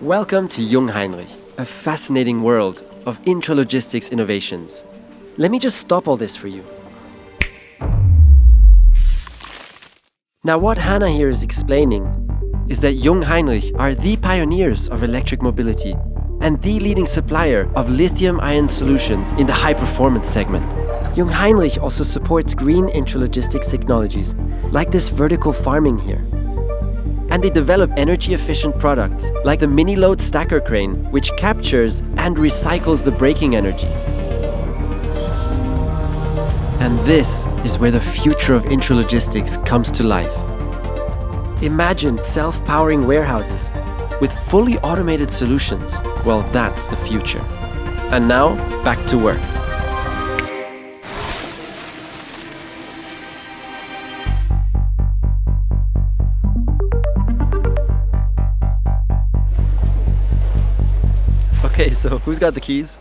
Welcome to Jungheinrich, a fascinating world of intralogistics innovations. Let me just stop all this for you. Now, what Hannah here is explaining is that Jungheinrich are the pioneers of electric mobility and the leading supplier of lithium-ion solutions in the high-performance segment. Jungheinrich also supports green intralogistics technologies, like this vertical farming here. And they develop energy-efficient products, like the mini-load stacker crane, which captures and recycles the braking energy. And this is where the future of intralogistics comes to life. Imagine self-powering warehouses with fully automated solutions. Well, that's the future. And now, back to work. Okay, so who's got the keys?